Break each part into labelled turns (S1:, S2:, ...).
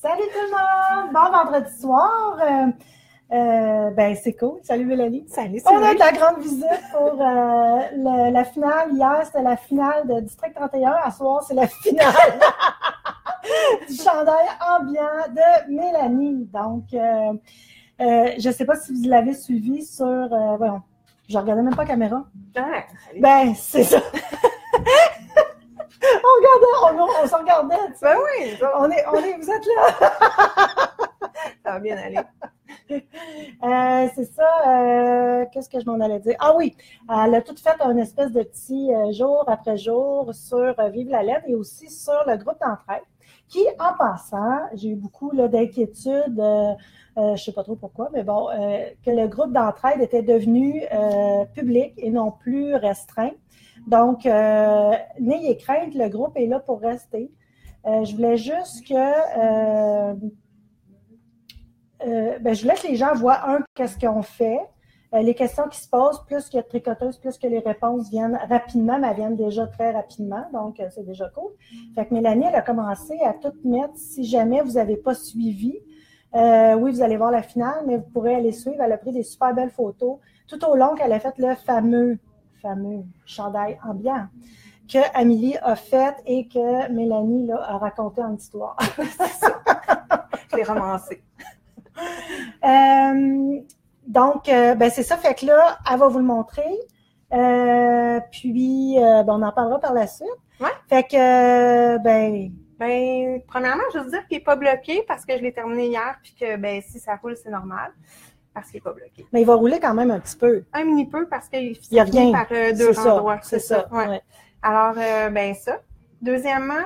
S1: Salut tout le monde! Bon vendredi soir. C'est cool. Salut Mélanie.
S2: Salut,
S1: On a de la grande visite pour la finale. Hier, c'était la finale de District 31. À soir, c'est la finale du chandail ambiant de Mélanie. Donc, je ne sais pas si vous l'avez suivi sur... voyons, je ne regardais même pas la caméra.
S2: Ah, salut.
S1: Ben, c'est ça. On s'en regardait.
S2: Ben oui,
S1: vous êtes là.
S2: Ça va bien aller.
S1: C'est ça. Qu'est-ce que je m'en allais dire? Ah oui, elle a tout fait un espèce de petit jour après jour sur Vive la lettre et aussi sur le groupe d'entraide qui, en passant, j'ai eu beaucoup d'inquiétudes, je ne sais pas trop pourquoi, mais bon, que le groupe d'entraide était devenu public et non plus restreint. Donc, n'ayez crainte, le groupe est là pour rester. Je voulais juste que... je laisse les gens voir, qu'est-ce qu'on fait. Les questions qui se posent, plus qu'il y a de tricoteuses, plus que les réponses viennent rapidement, mais elles viennent déjà très rapidement, donc c'est déjà cool. Fait que Mélanie, elle a commencé à tout mettre, si jamais vous n'avez pas suivi, oui, vous allez voir la finale, mais vous pourrez aller suivre. Elle a pris des super belles photos tout au long qu'elle a fait le fameux chandail ambiant que Amélie a fait et que Mélanie là, a raconté en histoire.
S2: Je l'ai romancé.
S1: Donc, c'est ça. Fait que là, elle va vous le montrer. Puis, on en parlera par la suite.
S2: Ouais.
S1: Fait que,
S2: premièrement, je veux dire qu'il n'est pas bloqué parce que je l'ai terminé hier puis que, si ça roule, c'est normal. Parce qu'il n'est pas bloqué.
S1: Mais il va rouler quand même un petit peu.
S2: Un mini peu parce qu'il
S1: y a rien
S2: par deux endroits.
S1: C'est ça.
S2: Ouais. Ouais. Alors, ça. Deuxièmement,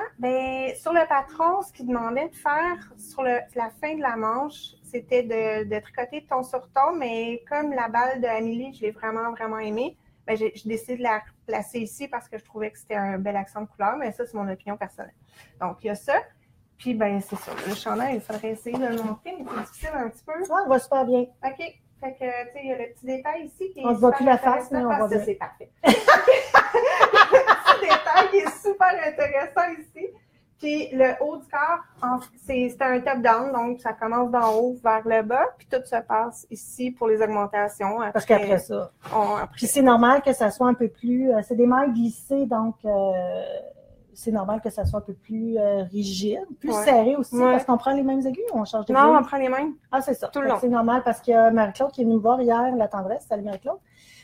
S2: sur le patron, ce qu'il demandait de faire sur la fin de la manche, c'était de tricoter ton sur ton, mais comme la balle de Amélie, je l'ai vraiment, vraiment aimée, j'ai décidé de la placer ici parce que je trouvais que c'était un bel accent de couleur, mais ça, c'est mon opinion personnelle. Donc, il y a ça. Puis, c'est ça. Le chandail, il faudrait essayer de le montrer, mais c'est difficile un petit peu.
S1: Ouais, on va super bien.
S2: OK. Fait que, tu sais, il y a le petit détail ici qui est
S1: on ne voit plus la face, mais on va bien.
S2: C'est parfait. Le petit détail qui est super intéressant ici. Puis, le haut du corps, c'est un top-down, donc ça commence d'en haut vers le bas, puis tout se passe ici pour les augmentations. Après,
S1: parce qu'après ça. Puis, c'est normal que ça soit un peu plus... c'est des mailles glissées, donc... c'est normal que ça soit un peu plus rigide, plus serré aussi, parce qu'on prend les mêmes aiguilles ou on change d'aiguille?
S2: Non, on prend les mêmes.
S1: Ah, c'est ça.
S2: Tout le long.
S1: C'est normal parce qu'il y a Marie-Claude qui est venue me voir hier, la tendresse, salut Marie-Claude,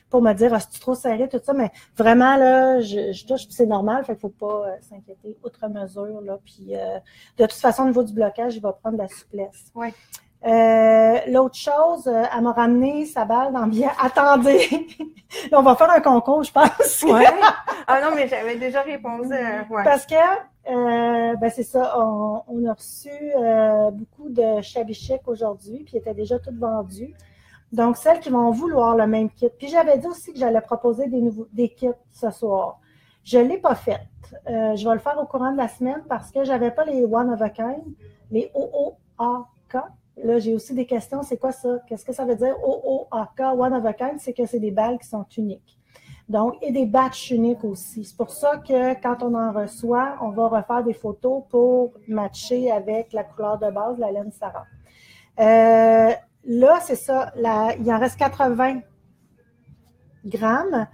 S1: pour me dire, c'est trop serré, tout ça, mais vraiment, là, je touche, c'est normal, fait qu'il faut pas s'inquiéter outre mesure, là, puis de toute façon, au niveau du blocage, il va prendre de la souplesse.
S2: Oui.
S1: L'autre chose, elle m'a ramené sa balle dans bien. Attendez! Là, on va faire un concours, je pense.
S2: Ouais. Ah non, mais j'avais déjà répondu. Ouais.
S1: Parce que, c'est ça, on a reçu beaucoup de shabby chic aujourd'hui, puis ils étaient déjà toutes vendues. Donc, celles qui vont vouloir le même kit. Puis, j'avais dit aussi que j'allais proposer des kits ce soir. Je ne l'ai pas fait. Je vais le faire au courant de la semaine parce que je n'avais pas les One of a Kind, les OOAK. Là, j'ai aussi des questions. C'est quoi ça? Qu'est-ce que ça veut dire? OOAK, One of a Kind, c'est que c'est des balles qui sont uniques. Donc, et des batchs uniques aussi. C'est pour ça que quand on en reçoit, on va refaire des photos pour matcher avec la couleur de base, la laine Sarah. Là, c'est ça. Il en reste 80 grammes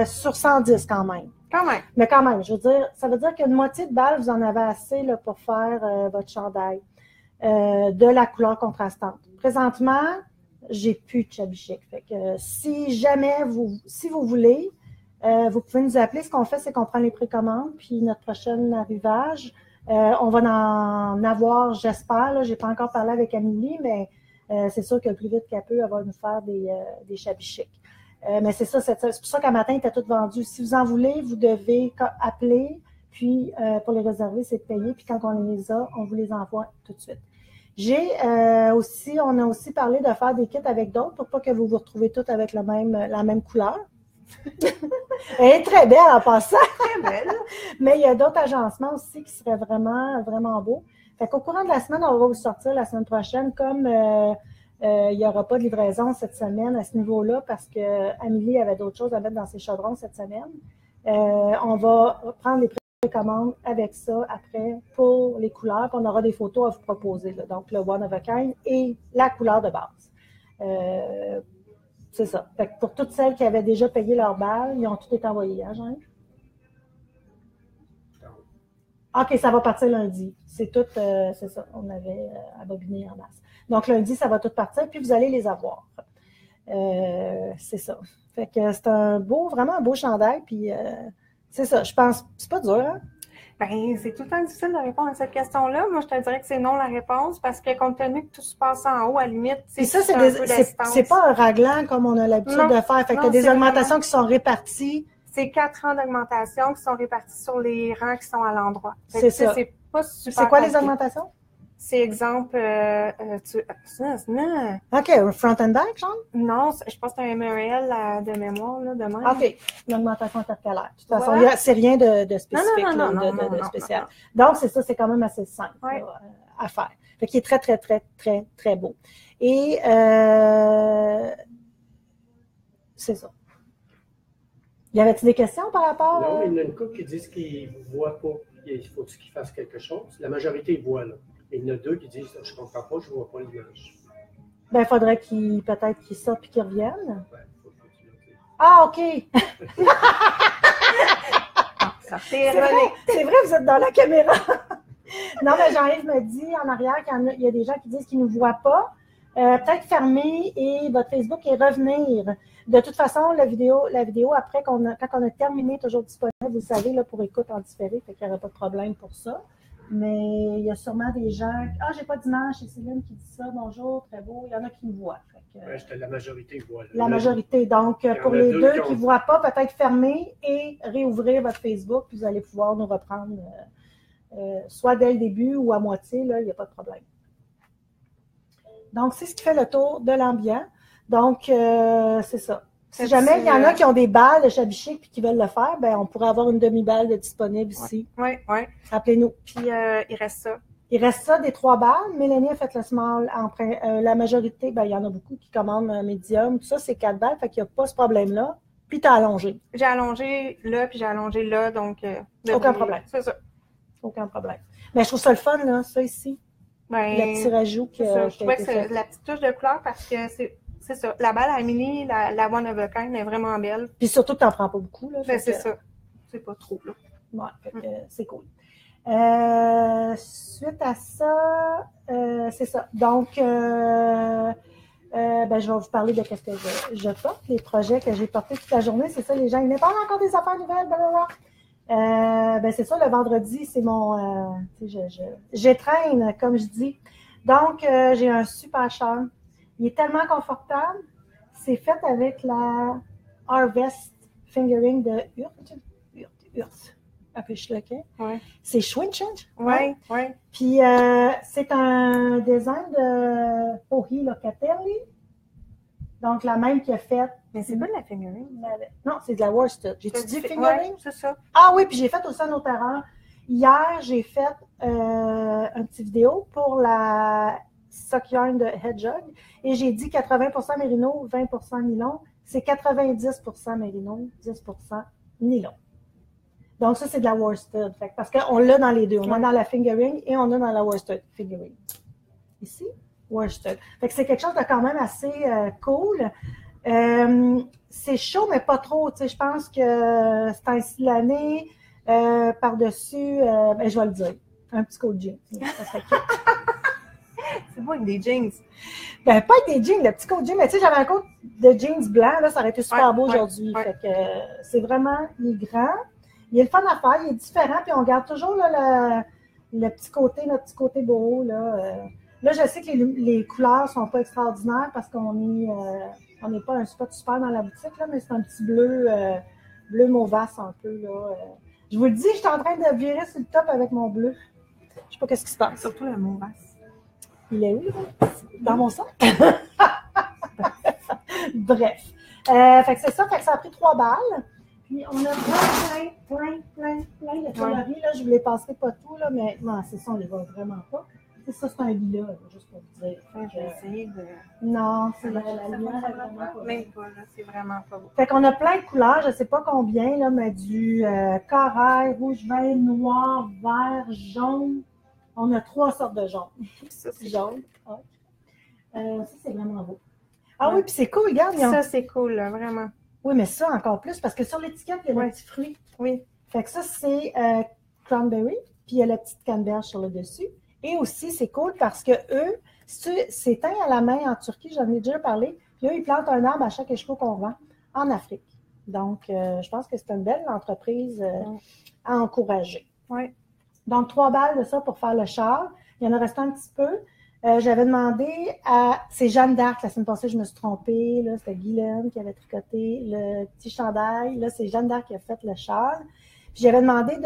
S1: sur 110 quand même.
S2: Quand même.
S1: Mais quand même, je veux dire, ça veut dire qu'une moitié de balle, vous en avez assez là, pour faire votre chandail. De la couleur contrastante. Présentement, j'ai plus de shabby chic. Fait que si jamais si vous voulez, vous pouvez nous appeler. Ce qu'on fait, c'est qu'on prend les précommandes, puis notre prochain arrivage, on va en avoir, j'espère. Je n'ai pas encore parlé avec Amélie, mais c'est sûr que le plus vite qu'elle peut, elle va nous faire des shabby chic. Mais c'est ça, c'est pour ça qu'à matin, il était tout vendu. Si vous en voulez, vous devez appeler. Puis, pour les réserver, c'est de payer. Puis, quand on les a, on vous les envoie tout de suite. On a aussi parlé de faire des kits avec d'autres pour pas que vous vous retrouvez toutes avec la même couleur. Elle est très belle en passant.
S2: Très belle.
S1: Mais il y a d'autres agencements aussi qui seraient vraiment, vraiment beaux. Fait qu'au courant de la semaine, on va vous sortir la semaine prochaine comme il n'y aura pas de livraison cette semaine à ce niveau-là parce que Amélie avait d'autres choses à mettre dans ses chaudrons cette semaine. On va prendre les commande avec ça après pour les couleurs. Puis on aura des photos à vous proposer. Là. Donc, le One of a Kind et la couleur de base. C'est ça. Fait que pour toutes celles qui avaient déjà payé leur balle, ils ont tout été envoyés, hein, Jean? OK, ça va partir lundi. C'est tout, c'est ça. On avait abobiné en masse. Donc, lundi, ça va tout partir, puis vous allez les avoir. C'est ça. Fait que c'est vraiment un beau chandail, puis c'est ça. Je pense, c'est pas dur, hein?
S2: Ben, c'est tout le temps difficile de répondre à cette question-là. Moi, je te dirais que c'est non la réponse parce que compte tenu que tout se passe en haut, à la limite,
S1: c'est pas un raglan comme on a l'habitude de faire. Fait que des augmentations qui sont réparties.
S2: C'est 4 rangs d'augmentation qui sont répartis sur les rangs qui sont à l'endroit.
S1: C'est ça.
S2: C'est pas super.
S1: C'est quoi les augmentations?
S2: C'est exemple.
S1: Non. OK, front and back, genre?
S2: Non, je pense que c'est un MRL de mémoire, là, de même.
S1: OK, l'augmentation intercalaire. De toute façon, voilà. C'est rien de spécifique, de spécial. Donc, c'est ça, c'est quand même assez simple à faire. Fait qu'il est très, très, très, très, très beau. Et c'est ça. Y avait-il des questions par rapport
S3: Non, il y en a une couple qui disent qu'ils ne voient pas. Il faut qu'ils fassent quelque chose. La majorité, ils voient, là. Il y en a 2 qui disent, je ne comprends pas, je ne vois pas l'image.
S1: Ben, il faudrait peut-être qu'ils sortent et qu'ils reviennent.
S3: Ouais,
S1: ah, OK!
S2: C'est
S1: vrai, vous êtes dans la caméra. Non, mais Jean-Yves me dit en arrière qu'il y a des gens qui disent qu'ils ne nous voient pas. Peut-être fermer et votre Facebook et revenir. De toute façon, la vidéo après, quand on a terminé, est toujours disponible, vous savez, là, pour écoute en différé, fait qu'il n'y aura pas de problème pour ça. Mais il y a sûrement des gens. Ah, j'ai pas d'image, c'est Céline qui dit ça. Bonjour, très beau. Il y en a qui me voient.
S3: La majorité voit.
S1: La majorité. Donc, pour les deux qui ne voient pas, peut-être fermer et réouvrir votre Facebook, puis vous allez pouvoir nous reprendre soit dès le début ou à moitié, là, il n'y a pas de problème. Donc, c'est ce qui fait le tour de l'ambiant. Donc, c'est ça. Si jamais il y en a qui ont des balles de chabichic et qui veulent le faire, ben on pourrait avoir une demi-balle de disponible ici.
S2: Oui.
S1: Appelez-nous.
S2: Puis, il reste ça.
S1: Il reste ça des 3 balles. Mélanie a fait le small. La majorité, ben il y en a beaucoup qui commandent un médium. Tout ça, c'est 4 balles. Fait qu'il n'y a pas ce problème-là. Puis, tu as allongé.
S2: J'ai allongé là, puis j'ai allongé là. Donc,
S1: aucun problème.
S2: C'est ça.
S1: Aucun problème. Mais je trouve ça le fun, là, ça ici.
S2: Ben,
S1: le petit rajout que
S2: je trouvais que c'est la petite touche de couleur parce que c'est ça. La balle à mini, la One of a Kind est vraiment belle.
S1: Puis surtout que tu n'en prends pas beaucoup. Là,
S2: ben, c'est ça. C'est pas trop, là.
S1: Ouais, fait que c'est cool. Suite à ça, c'est ça. Donc, ben, je vais vous parler de ce que je porte, les projets que j'ai portés toute la journée. C'est ça, les gens, ils me parlent encore des affaires nouvelles, blablabla. Ben c'est ça, le vendredi, c'est mon... j'étraîne, comme je dis. Donc, j'ai un super char. Il est tellement confortable. C'est fait avec la Harvest Fingering de Hurt. Affiche-le, OK?
S2: Ouais.
S1: C'est Schwinchage?
S2: Oui.
S1: Puis, c'est un design de Pohi Locatelli. Donc, la même qui a fait...
S2: Mais c'est pas de la fingering.
S1: Non, c'est de la worsted. J'ai-tu dit fingering?
S2: Ouais, c'est ça.
S1: Ah oui, puis j'ai fait aussi une autre erreur. Hier, j'ai fait une petite vidéo pour la Sock Yarn de Hedgehog et j'ai dit 80% mérino, 20% nylon. C'est 90% mérino, 10% nylon. Donc, ça, c'est de la worsted. Parce qu'on l'a dans les deux. On a dans la fingering et on a dans la worsted fingering. Ici, worsted. Fait que c'est quelque chose de quand même assez cool. C'est chaud, mais pas trop. Tu sais, je pense que c'est ainsi de l'année. Par-dessus, ben, je vais le dire. Un petit coat jeans. Ça serait cool.
S2: C'est beau avec des jeans.
S1: Ben, pas avec des jeans, le petit coat jeans. Mais tu sais, j'avais un coat de jeans blanc. Là, ça aurait été super beau aujourd'hui. Fait que c'est vraiment, il est grand. Il est le fun à faire. Il est différent. Puis on garde toujours là, le petit côté, notre petit côté beau. Là, je sais que les couleurs sont pas extraordinaires parce qu'on n'est pas un spot super dans la boutique, là, mais c'est un petit bleu mauvasse un peu. Là. Je vous le dis, je suis en train de virer sur le top avec mon bleu. Je sais pas qu'est-ce qui se passe.
S2: Surtout le mauvasse.
S1: Il est où, là? Dans mon sac? Bref. Fait que c'est ça. Fait que ça a pris 3 balles. Puis on a plein de coloris. Là, je ne vous les passerai pas tout, là, mais non, c'est ça, on les voit vraiment pas. Ça, c'est un lilas, là, juste pour vous dire.
S2: Ouais, je vais essayer de...
S1: Non, c'est la lumière est vraiment pas
S2: Même
S1: belle.
S2: pas, là, c'est vraiment pas beau.
S1: Fait qu'on a plein de couleurs, je ne sais pas combien, là, mais du corail, rouge, vert, noir, vert, jaune. On a 3 sortes de jaune.
S2: Ça, c'est
S1: Jaune. Ah. Ça, c'est vraiment beau. Ah oui, puis c'est cool, regarde.
S2: Ça, c'est cool, là, vraiment.
S1: Oui, mais ça, encore plus, parce que sur l'étiquette, il y a le petit fruit.
S2: Oui.
S1: Fait que ça, c'est cranberry, puis il y a la petite canneberge sur le dessus. Et aussi, c'est cool parce que eux, c'est teint à la main en Turquie, j'en ai déjà parlé. Puis eux, ils plantent un arbre à chaque écheveau qu'on vend en Afrique. Donc, je pense que c'est une belle entreprise à encourager.
S2: Oui.
S1: Donc, 3 balles de ça pour faire le char. Il y en a resté un petit peu. J'avais demandé à... C'est Jeanne d'Arc, la semaine passée, je me suis trompée. Là, c'était Guylaine qui avait tricoté le petit chandail. Là, c'est Jeanne d'Arc qui a fait le châle. Puis j'avais demandé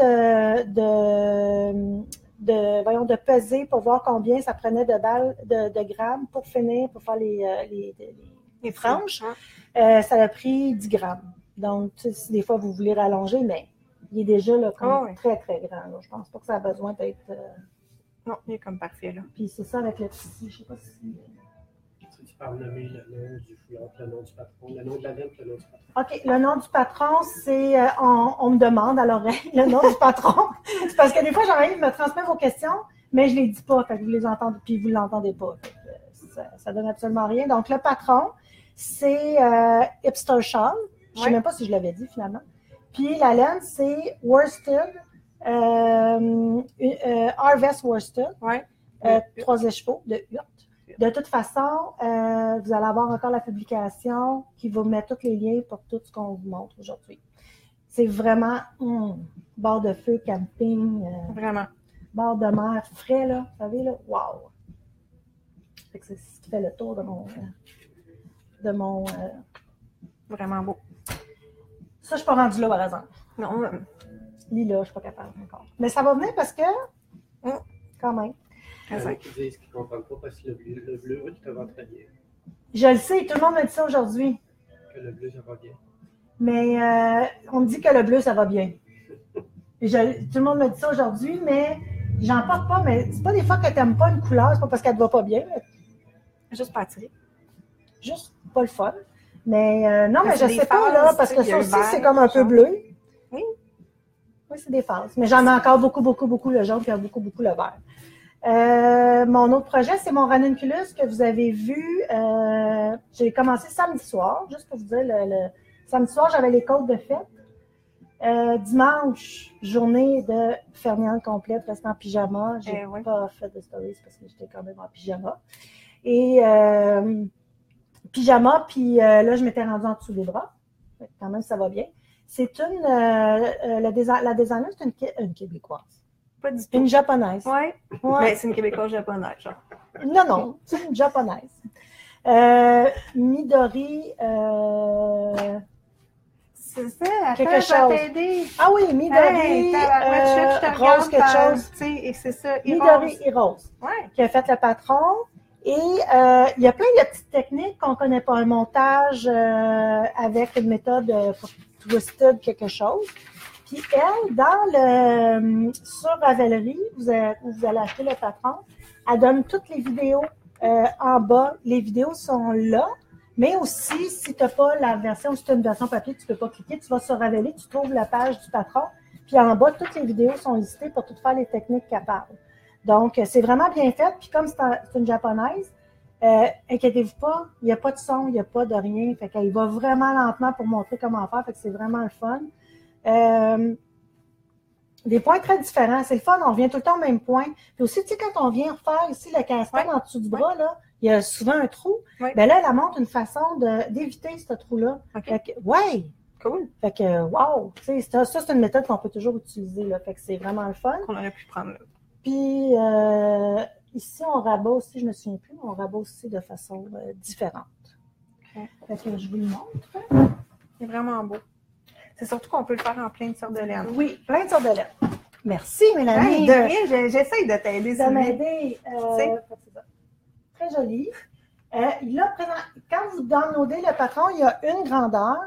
S1: de peser pour voir combien ça prenait de grammes pour finir, pour faire les franges. Ça a pris 10 grammes. Donc, si des fois vous voulez rallonger, mais il est déjà là, très, très grand. Là. Je pense pas que ça a besoin d'être...
S2: Non, il est comme parfait, là.
S1: Puis c'est ça avec le tissu, je sais pas si...
S3: Tu parles nommer le nom du foulard, le nom du patron, le nom de la laine, le nom du patron.
S1: OK, le nom du patron, c'est... on me demande à l'oreille le nom du patron. C'est parce que des fois, j'arrive, je me transmets vos questions, mais je les dis pas, fait que vous les entendez, puis vous l'entendez pas. Ça donne absolument rien. Donc, le patron, c'est Hipster Shawl. Je sais même pas si je l'avais dit, finalement. Puis la laine, c'est worsted, Harvest Worsted, 3 écheveaux de Hurt. De toute façon, vous allez avoir encore la publication qui va mettre tous les liens pour tout ce qu'on vous montre aujourd'hui. C'est vraiment bord de feu, camping,
S2: vraiment.
S1: Bord de mer frais, là, vous savez, là, wow! C'est ce qui fait le tour de mon
S2: vraiment beau.
S1: Ça, je suis pas rendue là, par exemple.
S2: Non.
S1: Lila, je suis pas capable encore. Mais ça va venir parce que, quand même.
S3: Il y en a qui disent qu'ils ne comprennent pas parce que le bleu, oui, ça va très bien.
S1: Je le sais, tout le monde me dit ça aujourd'hui.
S3: Que le bleu, ça va bien.
S1: Mais on me dit que le bleu, ça va bien. Tout le monde me dit ça aujourd'hui, mais j'en porte pas. Mais c'est pas des fois que tu n'aimes pas une couleur, c'est pas parce qu'elle te va pas bien. Mais...
S2: Juste pas attiré.
S1: Juste pas le fun. Mais non, mais je sais pas,
S2: phases,
S1: là, parce que ça aussi, c'est comme un peu bleu.
S2: Oui.
S1: Oui, c'est des phases. Mais j'en ai encore beaucoup le jaune, puis beaucoup le vert. Mon autre projet, c'est mon ranunculus que vous avez vu. J'ai commencé samedi soir, juste pour vous dire, le samedi soir, j'avais les côtes de fête. Dimanche, journée de fermiente complète, resté en pyjama. J'ai pas fait de stories parce que j'étais quand même en pyjama. Et pyjama, puis là, je m'étais rendue en dessous des bras. Quand même, ça va bien. C'est la designer, c'est une Québécoise.
S2: Pas du tout.
S1: Une Japonaise.
S2: Oui. Mais c'est une Québécoise japonaise, genre.
S1: Non, c'est une Japonaise. Midori.
S2: C'est ça,
S1: quelque chose.
S2: t'aider.
S1: Ah oui, Midori. Rose quelque chose.
S2: Et c'est ça,
S1: Midori et Rose.
S2: Ouais.
S1: Qui a fait le patron. Et il y a plein de petites techniques qu'on ne connaît pas. Un montage avec une méthode twisted quelque chose. Puis elle, sur Ravelry, vous allez acheter le patron, elle donne toutes les vidéos en bas. Les vidéos sont là, mais aussi, si tu n'as pas la version, si tu as une version papier, tu ne peux pas cliquer, tu vas sur Ravelry, tu trouves la page du patron, puis en bas, toutes les vidéos sont listées pour toutes faire les techniques qu'elle parle. Donc, c'est vraiment bien fait. Puis comme c'est une japonaise, inquiétez-vous pas, il n'y a pas de son, il n'y a pas de rien. Fait qu'elle va vraiment lentement pour montrer comment faire. Fait que c'est vraiment le fun. Des points très différents. C'est le fun, on revient tout le temps au même point. Puis aussi, tu sais, quand on vient refaire ici le cascade en dessous du bras, là, il y a souvent un trou. Ben là, elle montre une façon d'éviter ce trou-là. Fait que,
S2: cool.
S1: Fait que, wow! Tu sais, ça, c'est une méthode qu'on peut toujours utiliser, là. Fait que c'est vraiment le fun.
S2: Qu'on aurait pu prendre, là.
S1: Puis, ici, on rabat aussi, je ne me souviens plus, mais on rabat aussi de façon différente. Fait que je vous le montre.
S2: C'est vraiment beau. C'est surtout qu'on peut le faire en plein de sortes de laine.
S1: Oui, plein de sortes de laine. Merci, Mélanie.
S2: J'essaie de t'aider.
S1: De m'aider. Très joli. Là, quand vous downloadez le patron, il y a une grandeur.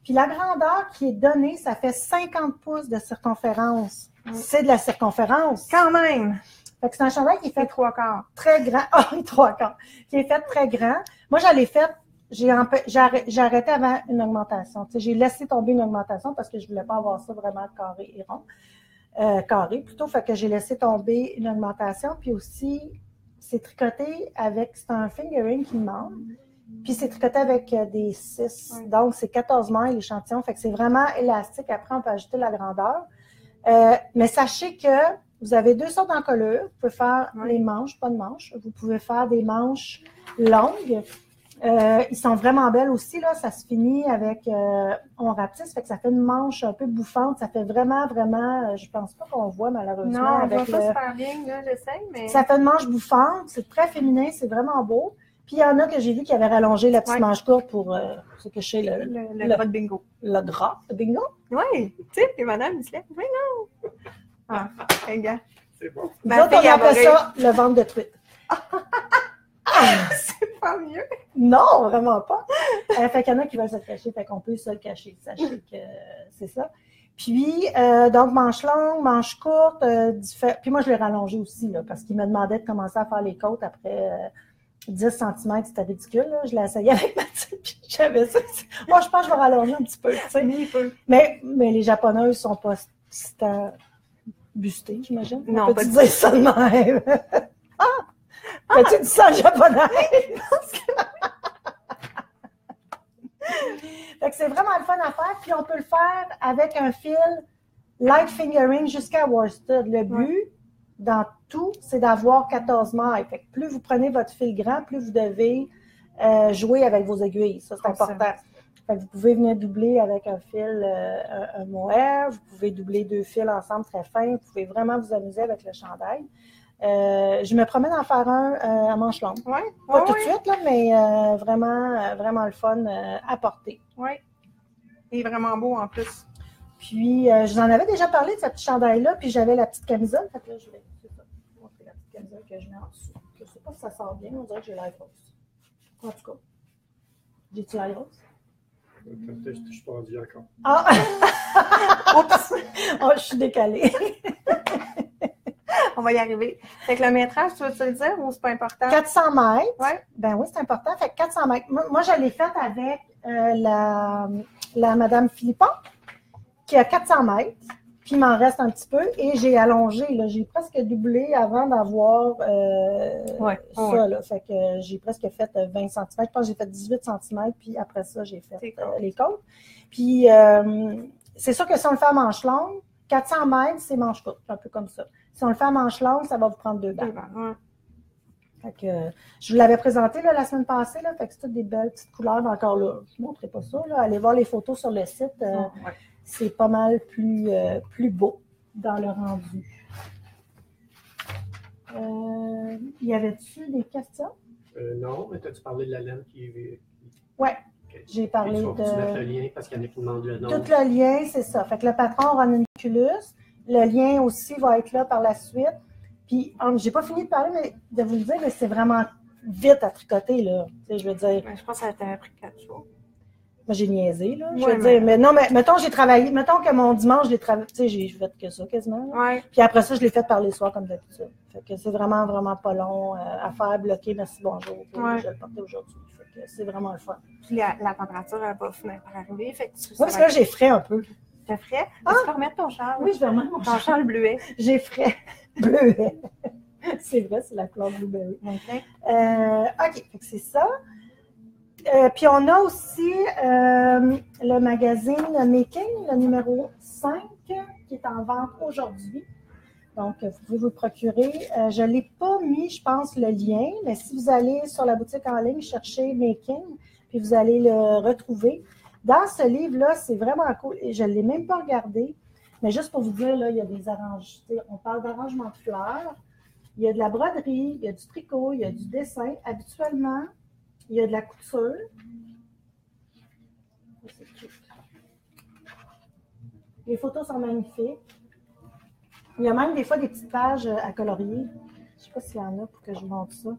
S1: Puis la grandeur qui est donnée, ça fait 50 pouces de circonférence. C'est de la circonférence.
S2: Quand même.
S1: Fait que c'est un chandail qui est fait
S2: 3/4.
S1: très grand. Ah, 3/4. Qui est fait très grand. Moi, j'allais fait, j'ai arrêté avant une augmentation. Tu sais, j'ai laissé tomber une augmentation parce que je voulais pas avoir ça vraiment carré et rond. Carré plutôt. Fait que j'ai laissé tomber une augmentation. Puis aussi, c'est tricoté avec, c'est un fingering qui demande. Puis c'est tricoté avec des 6.
S2: Oui.
S1: Donc, c'est 14 mailles l'échantillon. Fait que c'est vraiment élastique. Après, on peut ajouter la grandeur. Mais sachez que vous avez 2 sortes d'encolures. Vous pouvez faire les manches, pas de manches. Vous pouvez faire des manches longues. Ils sont vraiment belles aussi, là. Ça se finit avec on rapetisse, fait que ça fait une manche un peu bouffante. Ça fait vraiment, vraiment, je pense pas qu'on voit malheureusement.
S2: Non, on
S1: avec
S2: voit pas super bien, là, j'essaie, mais...
S1: Ça fait une manche bouffante, c'est très féminin, c'est vraiment beau. Puis il y en a que j'ai vu qui avaient rallongé la petite manche courte pour se cacher
S2: le gras de bingo.
S1: Le gras de bingo?
S2: Oui, tu sais, puis madame, il se lève, bingo! Ah, regarde.
S3: C'est bon.
S1: Nous autres, on appelle ça le ventre de truite.
S2: C'est pas mieux.
S1: Non, vraiment pas. Fait qu'il y en a qui veulent se le cacher, fait qu'on peut se le cacher. Sachez que c'est ça. Puis, donc, manche longue, manche courte, puis moi, je l'ai rallongé aussi, là, parce qu'il me demandait de commencer à faire les côtes après 10 cm, c'était ridicule, là. Je l'ai essayé avec ma petite, puis j'avais ça. Moi, je pense que je vais rallonger un petit peu, tu sais. Mais les Japonaises sont pas bustées, j'imagine.
S2: Non,
S1: pas dire ça de même. As-tu dit ça en japonais? Fait que c'est vraiment le fun à faire, puis on peut le faire avec un fil light fingering jusqu'à worsted. Le but, dans tout, c'est d'avoir 14 mailles. Fait que plus vous prenez votre fil grand, plus vous devez jouer avec vos aiguilles. Ça, c'est important. Fait que vous pouvez venir doubler avec un fil, un mohair. Vous pouvez doubler 2 fils ensemble très fins. Vous pouvez vraiment vous amuser avec le chandail. Je me promets d'en faire un à manche longue. Pas tout de suite, là, mais vraiment le fun à porter.
S2: Oui. Il est vraiment beau en plus.
S1: Puis, je vous en avais déjà parlé de cette petite chandail-là, puis j'avais la petite camisole. Fait que là, je vais vous montrer la petite camisole que je mets en dessous. Je ne sais pas si ça sort bien, on dirait que j'ai l'air grosse. En tout cas, j'ai-tu l'air grosse?
S3: Je ne suis pas rendu encore.
S1: Ah! Oups! Oh, je suis décalée.
S2: On va y arriver. Fait que le métrage, tu veux-tu le dire ou c'est pas important?
S1: 400 mètres.
S2: Oui.
S1: Ben oui, c'est important. Fait que 400 mètres. Moi, je l'ai faite avec la Madame Philippon, qui a 400 mètres. Puis il m'en reste un petit peu. Et j'ai allongé. J'ai presque doublé avant d'avoir ça. Là. Fait que j'ai presque fait 20 cm. Je pense que j'ai fait 18 cm. Puis après ça, j'ai fait les côtes. Puis c'est sûr que si on le fait à manche longue, 400 mètres, c'est manche courte. Un peu comme ça. Si on le fait à manche longue, ça va vous prendre 2 balles. Fait que, je vous l'avais présenté là, la semaine passée. Là, fait que c'est toutes des belles petites couleurs. Encore là, je ne montrerai pas ça. Là. Allez voir les photos sur le site. C'est pas mal plus beau dans le rendu. Y avait-tu des questions?
S3: Non, mais as-tu parlé de la laine qui est...
S1: Oui. J'ai parlé
S3: de... Tu mettre le lien parce qu'il y en a qui demandent le nom.
S1: Tout le lien, c'est ça. Fait que le patron ranunculus. Le lien aussi va être là par la suite. Puis, j'ai pas fini de parler, mais de vous le dire, mais c'est vraiment vite à tricoter, là. Tu sais, je veux dire.
S2: Je pense que ça t'a pris 4 jours.
S1: Moi, j'ai niaisé, là. Je veux dire, mais non, mais mettons, j'ai travaillé. Mettons que mon dimanche, je l'ai travaillé. Tu sais, j'ai fait que ça quasiment. Puis après ça, je l'ai fait par les soirs comme d'habitude. Fait que c'est vraiment, vraiment pas long à faire, bloquer, merci, bonjour. Je vais le porter aujourd'hui. Fait que c'est vraiment le fun.
S2: Puis la température, elle va finir par arriver. Fait que
S1: oui, parce que là, j'ai frais un peu.
S2: T'as frais? Tu peux remettre ton châle?
S1: Oui, je vais remettre mon châle.
S2: Ton châle bleuet.
S1: J'ai frais. Bleuet. C'est vrai, c'est la couleur blueberry. OK, fait que c'est ça. Puis on a aussi le magazine Making, le numéro 5, qui est en vente aujourd'hui. Donc, vous pouvez vous le procurer. Je ne l'ai pas mis, je pense, le lien, mais si vous allez sur la boutique en ligne, chercher Making, puis vous allez le retrouver. Dans ce livre-là, c'est vraiment cool. Et je ne l'ai même pas regardé, mais juste pour vous dire, là, il y a des arrangements. On parle d'arrangement de fleurs. Il y a de la broderie, il y a du tricot, il y a du dessin. Habituellement, il y a de la couture. Les photos sont magnifiques. Il y a même des fois des petites pages à colorier. Je ne sais pas s'il y en a pour que je vous montre ça.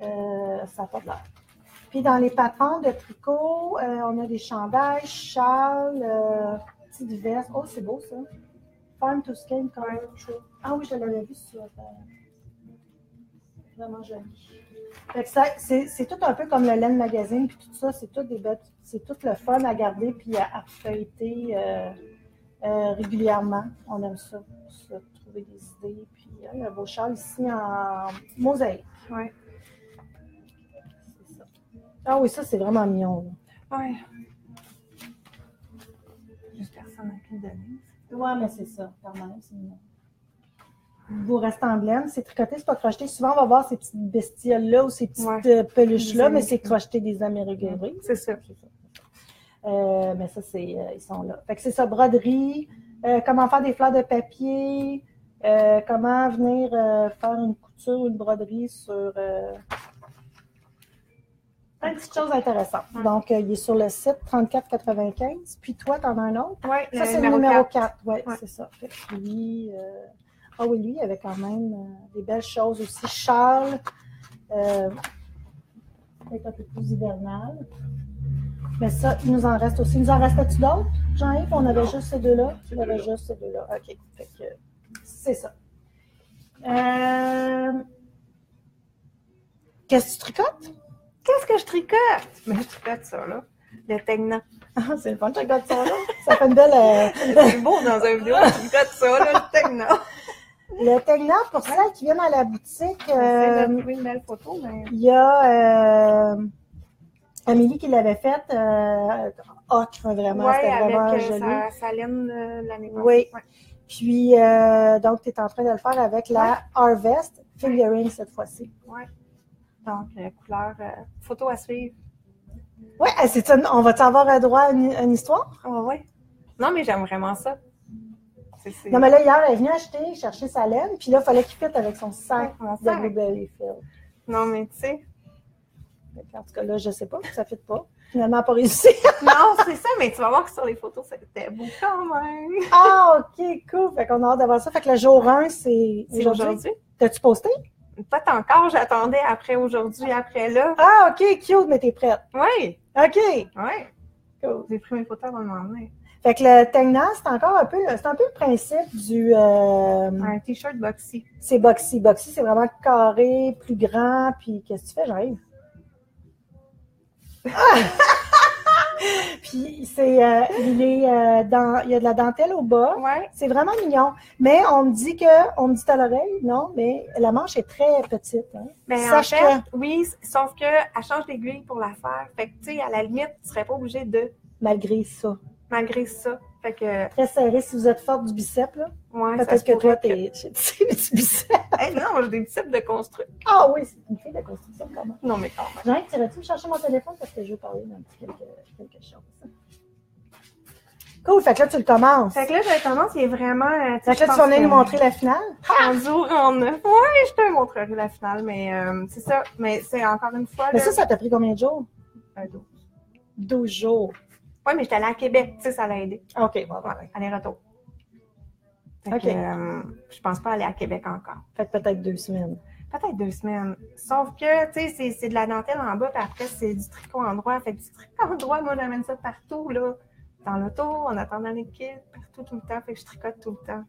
S1: Ça n'a pas de l'air. Puis dans les patrons de tricot, on a des chandails, châles, petites vestes. Oh, c'est beau ça. Farm to Skin Color True. Ah oui, je l'avais vu sur... vraiment joli. Fait que ça, c'est tout un peu comme le Laine Magazine, puis tout ça, c'est tout le fun à garder, puis à feuilleter régulièrement. On aime ça, trouver des idées. Puis il y a un beau châle ici en mosaïque.
S2: Oui.
S1: C'est ça. Ah oui, ça, c'est vraiment mignon.
S2: Oui. Juste personne n'a pu donner.
S1: Oui, mais c'est ça, quand même, c'est mignon. Beau restant de laine, c'est tricoté, c'est pas crocheté. Souvent, on va voir ces petites bestioles-là ou ces petites peluches-là, mais c'est crocheté des Américains.
S2: C'est ça.
S1: Mais ça, ils sont là. Fait que c'est ça, broderie, comment faire des fleurs de papier, comment venir faire une couture ou une broderie sur plein de petites choses intéressantes. Donc, il est sur le site 3495. Puis toi, t'en as un autre?
S2: Oui,
S1: ça, c'est le numéro 4. Oui, c'est ça. Fait que lui, ah oui, lui, il avait quand même des belles choses aussi. Châle, peut-être un peu plus hivernal. Mais ça, il nous en reste aussi. Il nous en restait-tu d'autres, Jean-Yves? On avait juste ces deux-là? On avait juste ces deux-là. OK. Fait que c'est ça. Qu'est-ce que tu tricotes?
S2: Qu'est-ce que je tricote? Mais je tricote ça, là. Le Tegna.
S1: Ah, c'est le fun, tu tricotes ça, là. Ça fait une belle...
S2: C'est beau dans une vidéo, je tricote ça, là, le Tegna.
S1: Le Tegna, pour celles qui viennent à la boutique...
S2: J'essaie de trouver une belle photo, mais...
S1: Il y a... Amélie qui l'avait faite, ocre, vraiment,
S2: ouais,
S1: c'était vraiment
S2: avec
S1: joli.
S2: sa laine l'année passée.
S1: Oui.
S2: Ouais.
S1: Puis, donc, tu es en train de le faire avec la Harvest Fingering cette fois-ci.
S2: Oui. Donc, couleur, photo à suivre.
S1: Oui, on va-tu avoir droit à une histoire?
S2: Oh, oui. Non, mais j'aime vraiment ça.
S1: Non, mais là, hier, elle est venue chercher sa laine, puis là, il fallait qu'il fitte avec son sac de Blueberry Field.
S2: Non, mais tu sais...
S1: En tout cas, là, je sais pas, ça ne fit pas. Finalement, pas réussi.
S2: Non, c'est ça, mais tu vas voir que sur les photos, c'était beau quand même.
S1: Ah, OK, cool. Fait qu'on a hâte d'avoir ça. Fait que le jour 1, c'est aujourd'hui. T'as-tu posté?
S2: Pas encore, j'attendais après aujourd'hui, après là.
S1: Ah, OK, cute, mais t'es prête.
S2: Oui.
S1: OK.
S2: Oui.
S1: Cool.
S2: J'ai pris mes photos avant de m'emmener.
S1: Fait que le Tegna, c'est encore un peu le principe du...
S2: un t-shirt boxy.
S1: C'est boxy. Boxy, c'est vraiment carré, plus grand. Puis, qu'est-ce que tu fais, j'arrive? Puis il y a de la dentelle au bas.
S2: Ouais.
S1: C'est vraiment mignon. Mais on me dit à l'oreille, non, mais la manche est très petite. Hein.
S2: Ben,
S1: Sache
S2: en fait, oui, sauf qu'elle change d'aiguille pour la faire. Fait que, tu sais, à la limite, tu serais pas obligé de...
S1: Malgré ça.
S2: Malgré ça. Fait que...
S1: Très serré si vous êtes forte du bicep, là.
S2: Ouais,
S1: peut-être que toi, t'es du bicep.
S2: Hey, non, j'ai des biceps de construction.
S1: Ah oui, c'est une fille de construction, quand même.
S2: Non, mais quand même.
S1: Jean, tirais-tu me chercher mon téléphone parce que je veux parler d'un petit quelque chose. Cool, fait que là, tu le commences.
S2: Fait que là, je le commence, il est vraiment...
S1: Fait que là, tu vas venir nous montrer la finale?
S2: Ouais, je te montrerai la finale, mais c'est ça. Mais c'est encore une fois...
S1: Mais ça t'a pris combien de jours?
S2: 12.
S1: 12 jours.
S2: Oui, mais j'étais allée à Québec, tu sais, ça l'a aidé.
S1: OK, bon,
S2: ouais. Aller-retour.
S1: OK.
S2: Je pense pas aller à Québec encore.
S1: Fait que peut-être 2 semaines.
S2: Peut-être 2 semaines. Sauf que, tu sais, c'est de la dentelle en bas, puis après, c'est du tricot en droit. Fait que du tricot en droit, moi, j'amène ça partout, là. Dans l'auto, en attendant l'équipe, partout, tout le temps. Fait que je tricote tout le temps.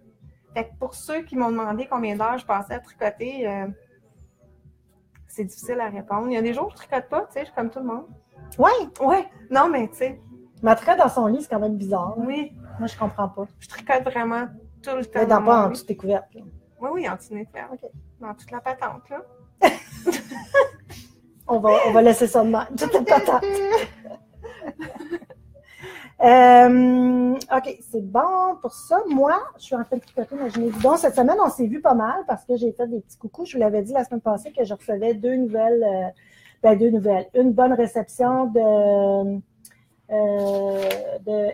S2: Fait que pour ceux qui m'ont demandé combien d'heures je passais à tricoter, c'est difficile à répondre. Il y a des jours où je tricote pas, tu sais, je suis comme tout le monde.
S1: Oui?
S2: Oui. Non, mais tu sais.
S1: Mais en tout cas, dans son lit, c'est quand même bizarre. Hein?
S2: Oui.
S1: Moi, je comprends pas.
S2: Je tricote vraiment tout le temps.
S1: Mais dans pas en dessous de tes couvertes. Là.
S2: Oui, en dessous de couvertes.
S1: OK.
S2: Dans toute la patente, là.
S1: on va laisser ça de même. Toute la patente. OK, c'est bon pour ça. Moi, je suis en train de tricoter ma gilet bidon. Cette semaine, on s'est vu pas mal parce que j'ai fait des petits coucous. Je vous l'avais dit la semaine passée que je recevais 2 nouvelles. Une bonne réception de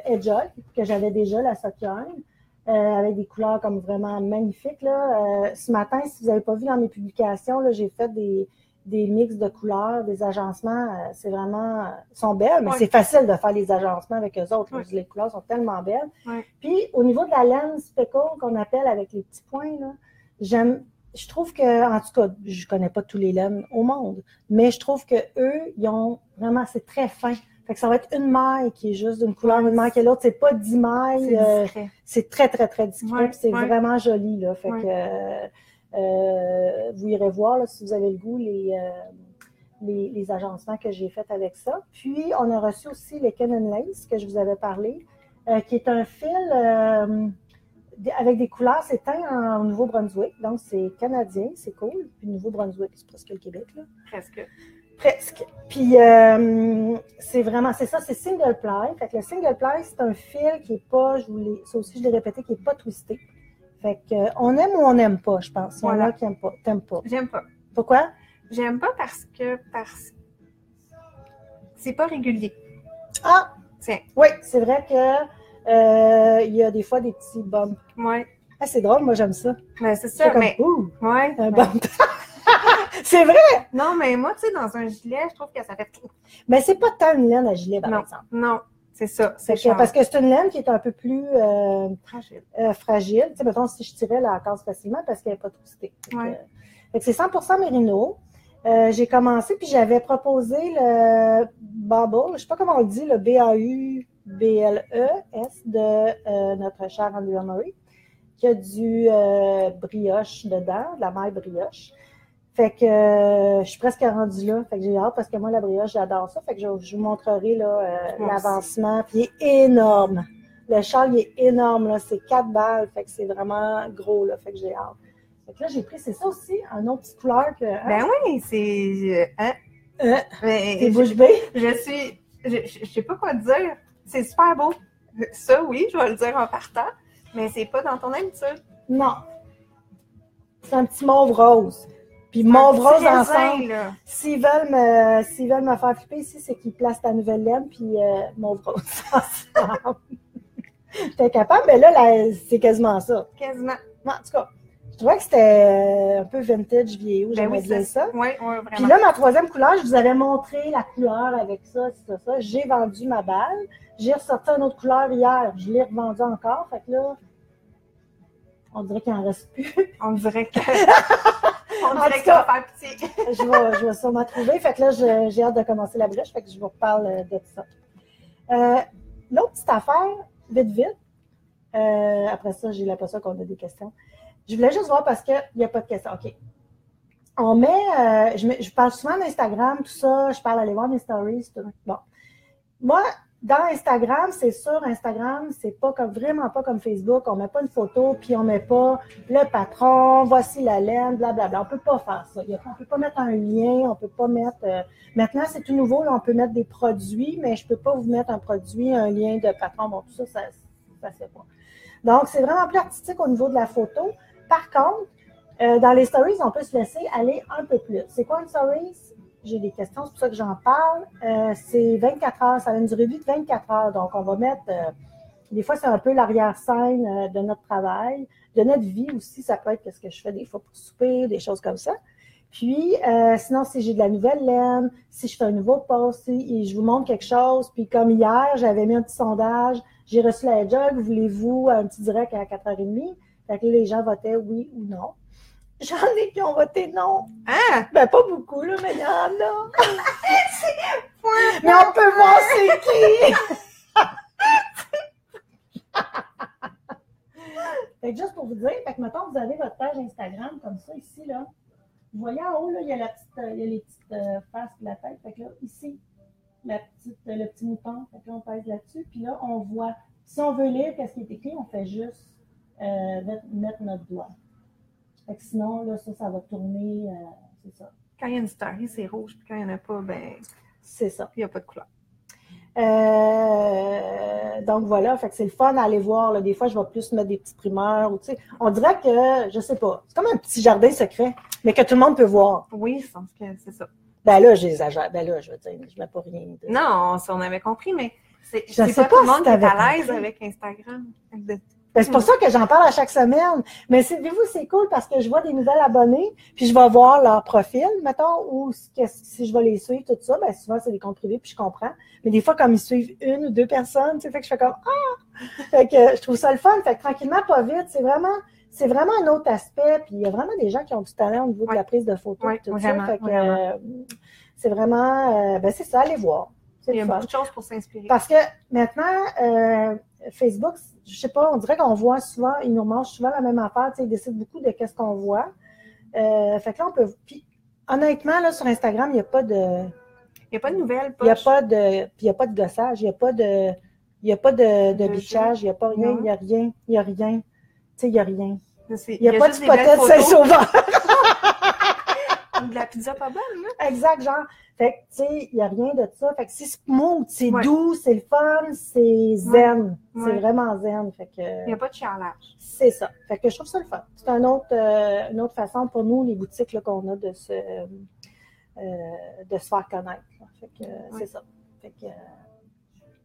S1: Hedgehog, que j'avais déjà, la Sockeye, avec des couleurs comme vraiment magnifiques. Là. Ce matin, si vous n'avez pas vu dans mes publications, là, j'ai fait des mix de couleurs, des agencements. C'est vraiment... sont belles, mais c'est facile de faire les agencements avec eux autres. Les couleurs sont tellement belles. Puis, au niveau de la laine speckle qu'on appelle avec les petits points, là, je trouve que, en tout cas, je connais pas tous les laines au monde, mais je trouve que eux, ils ont vraiment, c'est très fin. Fait que ça va être une maille qui est juste d'une couleur, une maille qui est l'autre. C'est pas 10 mailles. C'est très, très, très discret. Puis c'est vraiment joli, là. Fait que vous irez voir, là, si vous avez le goût, les agencements que j'ai faits avec ça. Puis, on a reçu aussi les Ken & Lace, que je vous avais parlé, qui est un fil avec des couleurs. C'est teint au Nouveau-Brunswick, donc c'est canadien, c'est cool. Puis, Nouveau-Brunswick, c'est presque le Québec, là. Presque. Puis, c'est vraiment, c'est ça, c'est single ply. Fait que le single ply, c'est un fil qui est pas, ça aussi, je l'ai répété, qui est pas twisté. Fait que, on aime ou on n'aime pas, je pense. Il y en a qui n'aiment pas. T'aimes pas?
S2: J'aime pas.
S1: Pourquoi?
S2: J'aime pas parce que c'est pas régulier.
S1: Ah!
S2: Tiens.
S1: Oui, c'est vrai que il y a des fois des petits bumps.
S2: Ouais.
S1: Ah, c'est drôle, moi j'aime ça.
S2: Ben, c'est ça, mais.
S1: Ouais. Un bump. C'est vrai!
S2: Non, mais moi, tu sais, dans un gilet, je trouve que ça fait trop.
S1: Mais c'est pas tant une laine à gilet, par exemple.
S2: Non, c'est ça.
S1: Parce que c'est une laine qui est un peu plus fragile. Tu sais, mettons, si je tirais, la casse facilement parce qu'elle n'est pas twistée. Fait que c'est 100% mérino. J'ai commencé, puis j'avais proposé le Bubble, je ne sais pas comment on dit, le BAUBLES de notre cher Andrea Murray, qui a du brioche dedans, de la maille brioche. Fait que je suis presque rendue là. Fait que j'ai hâte parce que moi, la brioche, j'adore ça. Fait que je vous montrerai l'avancement. Puis il est énorme. Le châle, il est énorme. Là. C'est 4 balles. Fait que c'est vraiment gros. Là. Fait que j'ai hâte. Fait que là, j'ai pris, c'est ça aussi, un autre petite couleur que...
S2: Ben oui, c'est...
S1: T'es bouche bée?
S2: Je sais pas quoi te dire. C'est super beau. Ça, oui, je vais le dire en partant. Mais c'est pas dans ton habitude.
S1: Non. C'est un petit mauve rose. Puis mauve rose ensemble. S'ils veulent me faire flipper ici, c'est qu'ils placent ta nouvelle laine puis mauve rose ensemble. J'étais capable, mais là, c'est quasiment ça.
S2: Quasiment.
S1: Non, en tout cas, je trouvais que c'était un peu vintage vieillot. J'aimais bien ça.
S2: Oui, vraiment.
S1: Puis là, ma troisième couleur, je vous avais montré la couleur avec ça, ça. J'ai vendu ma balle. J'ai ressorti une autre couleur hier. Je l'ai revendue encore. Fait que là, on dirait qu'il n'en reste plus.
S2: On dirait que... On dirait que ça va faire petit.
S1: je vais sûrement trouver. Fait que là, j'ai hâte de commencer la brèche. Fait que je vous reparle de ça. L'autre petite affaire, vite. Après ça, j'ai l'impression qu'on a des questions. Je voulais juste voir parce qu'il n'y a pas de questions. OK. On met... je parle souvent d'Instagram, tout ça. Je parle d'aller voir mes stories. Tout. Bon. Moi, dans Instagram, c'est sûr, Instagram, c'est pas vraiment pas comme Facebook. On met pas une photo, puis on met pas le patron, voici la laine, blablabla. On peut pas faire ça. On peut pas mettre un lien, on peut pas mettre... maintenant, c'est tout nouveau, là, on peut mettre des produits, mais je peux pas vous mettre un produit, un lien de patron. Bon, tout ça, ça se fait pas. Donc, c'est vraiment plus artistique au niveau de la photo. Par contre, dans les stories, on peut se laisser aller un peu plus. C'est quoi une stories? J'ai des questions, c'est pour ça que j'en parle. C'est 24 heures, ça a une durée de 24 heures. Donc, on va mettre, des fois, c'est un peu l'arrière-scène de notre travail, de notre vie aussi. Ça peut être ce que je fais des fois pour souper, des choses comme ça. Puis, sinon, si j'ai de la nouvelle laine, si je fais un nouveau post, et je vous montre quelque chose. Puis, comme hier, j'avais mis un petit sondage. J'ai reçu la jog, voulez-vous un petit direct à 4h30? Fait que les gens votaient oui ou non. J'en ai qui ont voté non.
S2: Ah!
S1: Ben, pas beaucoup, là, mais il y en a. Mais on peut voir c'est qui. Fait que juste pour vous dire, fait que mettons, vous avez votre page Instagram comme ça, ici, là. Vous voyez en haut, là, il y a les petites faces de la tête. Fait que là, ici, le petit mouton. Fait que là, on pèse là-dessus. Puis là, on voit. Si on veut lire qu'est-ce qui est écrit, on fait juste mettre notre doigt. Fait que sinon, là, ça va tourner, c'est ça.
S2: Quand il y a une story, c'est rouge, puis quand il n'y en a pas, ben
S1: c'est ça.
S2: Il n'y a pas de couleur.
S1: Donc voilà, fait que c'est le fun à aller voir. Là. Des fois, je vais plus mettre des petites primeurs. Ou, on dirait que, je sais pas, c'est comme un petit jardin secret, mais que tout le monde peut voir.
S2: Oui, je pense que c'est ça.
S1: Ben là, j'exagère. Ben là, je veux dire, je mets pas rien.
S2: Non, ça, on avait compris, mais c'est
S1: pas
S2: tout le monde
S1: si
S2: qui est à l'aise avec Instagram.
S1: Ben, c'est pour ça que j'en parle à chaque semaine. Mais savez-vous, c'est cool parce que je vois des nouvelles abonnés, puis je vais voir leur profil, mettons, ou si je vais les suivre, tout ça, ben souvent, c'est des comptes privés, puis je comprends. Mais des fois, comme ils suivent une ou deux personnes, tu sais, fait que je fais comme « Ah! » Fait que je trouve ça le fun. Fait que tranquillement, pas vite, c'est vraiment un autre aspect. Puis il y a vraiment des gens qui ont du talent au niveau de la prise de photos.
S2: Oui,
S1: tout
S2: vraiment,
S1: ça. Fait que c'est vraiment, ben c'est ça, allez voir.
S2: Il y a
S1: le fun.
S2: beaucoup de choses pour s'inspirer.
S1: Parce que maintenant, Facebook, je sais pas, on dirait qu'on voit souvent, ils nous mangent souvent la même affaire, tu sais, ils décident beaucoup de qu'est-ce qu'on voit. Fait que là, on peut... Puis, honnêtement, là, sur Instagram, il n'y a pas de...
S2: Il n'y a pas de nouvelles
S1: Il n'y a
S2: poches.
S1: pas de... Puis, il n'y a pas de gossage, il n'y a pas de... Il n'y a pas de bitchage, il n'y a pas rien,
S2: Non.
S1: il n'y a rien, il n'y a rien. Tu sais, il n'y a rien.
S2: Il
S1: Il n'y a pas de
S2: juste des belles
S1: spotette
S2: photos.
S1: Saint-Sauveur.
S2: De la pizza pas bonne, là.
S1: Exact, genre. Fait que, tu sais, il n'y a rien de ça. Fait que c'est smooth, c'est
S2: Ouais.
S1: doux, c'est le fun, c'est zen.
S2: Ouais.
S1: C'est vraiment zen. Fait que...
S2: Il n'y a pas de chialage.
S1: C'est ça. Fait que je trouve ça le fun. C'est une autre façon pour nous, les boutiques là, qu'on a de se faire connaître. Là. Fait que c'est ça. Fait que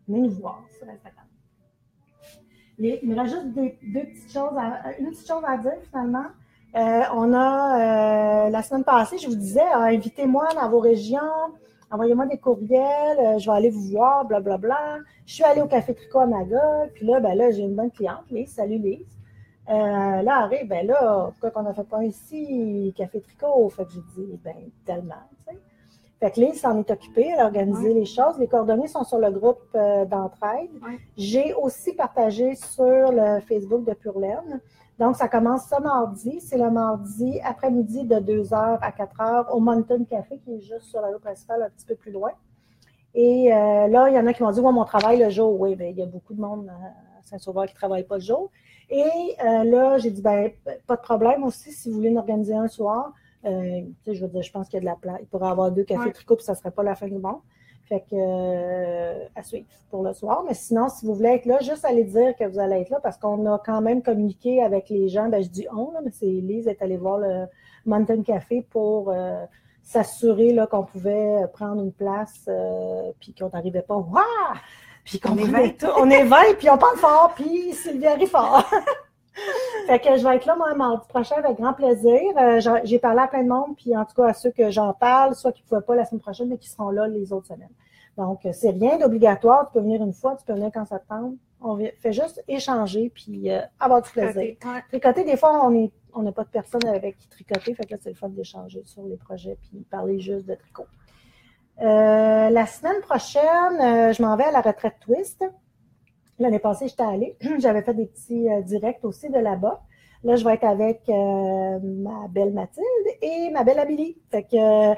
S1: venez nous voir sur Instagram. Il me reste juste une petite chose à dire finalement. On a la semaine passée, je vous disais, invitez-moi dans vos régions, envoyez-moi des courriels, je vais aller vous voir, blablabla. Je suis allée au Café Tricot à Magog, puis là, ben là, j'ai une bonne cliente, Lise. Salut Lise. Là, arrive, ben là, pourquoi qu'on n'a fait pas ici, Café Tricot? Fait que j'ai dit, ben tellement, tu sais. Fait que Lise s'en est occupée, elle a organisé les choses. Les coordonnées sont sur le groupe d'entraide.
S2: Ouais.
S1: J'ai aussi partagé sur le Facebook de Pure Laine. Donc, ça commence ce mardi. C'est le mardi après-midi de 2h à 4h au Mountain Café, qui est juste sur la rue principale, un petit peu plus loin. Et là, il y en a qui m'ont dit, ouais, mon travail le jour. Oui, bien, il y a beaucoup de monde à Saint-Sauveur qui ne travaille pas le jour. Et là, j'ai dit, ben, pas de problème aussi, si vous voulez nous organiser un soir. Tu sais, je veux dire, je pense qu'il y a de la place. Il pourrait y avoir 2 cafés tricots, puis ça ne serait pas la fin du monde. Fait que, à suivre pour le soir. Mais sinon, si vous voulez être là, juste allez dire que vous allez être là parce qu'on a quand même communiqué avec les gens. Ben, je dis on, là, mais c'est Lise est allée voir le Mountain Café pour s'assurer là, qu'on pouvait prendre une place puis qu'on n'arrivait pas. Waouh! Puis qu'on est 20. On est 20, puis on parle fort, puis Sylvie arrive fort. Fait que je vais être là, moi, mardi prochain, avec grand plaisir. J'ai parlé à plein de monde, puis en tout cas à ceux que j'en parle, soit qui ne pouvaient pas la semaine prochaine, mais qui seront là les autres semaines. Donc, c'est rien d'obligatoire. Tu peux venir une fois, tu peux venir quand ça te tente. On fait juste échanger, puis avoir du plaisir.
S2: Ouais.
S1: Tricoter, des fois, on n'a pas de personne avec qui tricoter, fait que là, c'est le fun d'échanger sur les projets, puis parler juste de tricot. La semaine prochaine, je m'en vais à la retraite Twist. L'année passée, j'étais allée. J'avais fait des petits directs aussi de là-bas. Là, je vais être avec ma belle Mathilde et ma belle Amélie. Fait que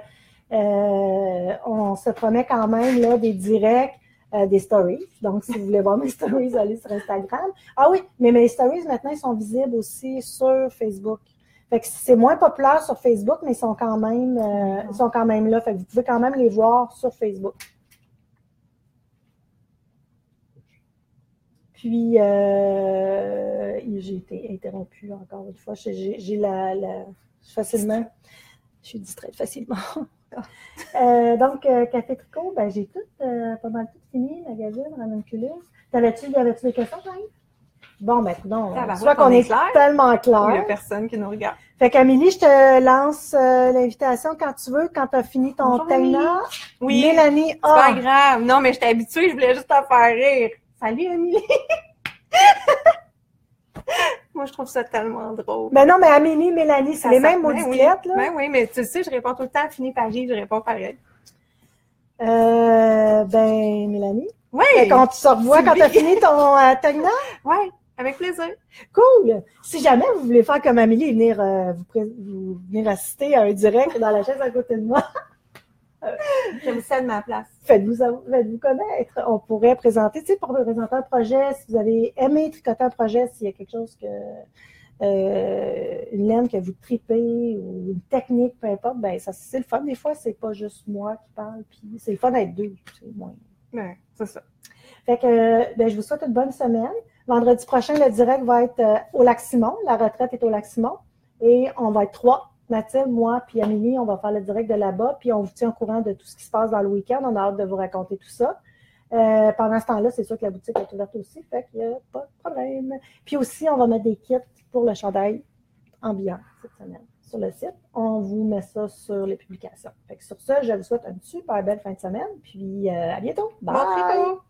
S1: on se promet quand même là, des directs, des stories. Donc, si vous voulez voir mes stories, allez sur Instagram. Ah oui, mais mes stories, maintenant, ils sont visibles aussi sur Facebook. Fait que c'est moins populaire sur Facebook, mais ils sont quand même là. Fait que vous pouvez quand même les voir sur Facebook. Puis, j'ai été interrompue encore une fois. Facilement, je suis distraite facilement. Donc, Café Tricot, ben, j'ai pas mal tout fini, magazine, ranunculus. T'avais-tu des questions, Jeanne? Bon, ben, non, soit qu'on est tellement clair.
S2: Il n'y a personne qui nous regarde.
S1: Fait qu'Amélie, je te lance l'invitation quand tu veux, quand tu as fini ton Tegna.
S2: Oui,
S1: Mélanie,
S2: c'est pas grave. Non, mais j'étais habituée, je voulais juste te faire rire. Salut, Amélie! Moi, je trouve ça tellement drôle.
S1: Ben non, mais Amélie, Mélanie, c'est les mêmes maudites lettres, là.
S2: Ben oui, mais tu sais, je réponds tout le temps, fini par J, je réponds pareil.
S1: Ben, Mélanie.
S2: Oui!
S1: Quand tu te revois, quand tu as fini ton Tegna?
S2: Oui, avec plaisir.
S1: Cool! Si jamais vous voulez faire comme Amélie et venir, vous venir assister à un direct dans la chaise à côté de moi,
S2: je vous cède ma place.
S1: Faites-vous connaître. On pourrait présenter, tu sais, pour présenter un projet, si vous avez aimé tricoter un projet, s'il y a quelque chose une laine que vous tripez ou une technique, peu importe, ben ça c'est le fun. Des fois, c'est pas juste moi qui parle, puis c'est le fun d'être deux. C'est moins.
S2: Ouais, c'est ça.
S1: Fait que, ben, je vous souhaite une bonne semaine. Vendredi prochain, le direct va être au Lac-Simon. La retraite est au Lac-Simon. Et on va être 3. Mathilde, moi, puis Amélie, on va faire le direct de là-bas. Puis on vous tient au courant de tout ce qui se passe dans le week-end. On a hâte de vous raconter tout ça. Pendant ce temps-là, c'est sûr que la boutique est ouverte aussi. Fait qu'il n'y a pas de problème. Puis aussi, on va mettre des kits pour le chandail ambiant cette semaine sur le site. On vous met ça sur les publications. Fait que sur ça, je vous souhaite une super belle fin de semaine. Puis à bientôt. Bye!
S2: Bon tricot!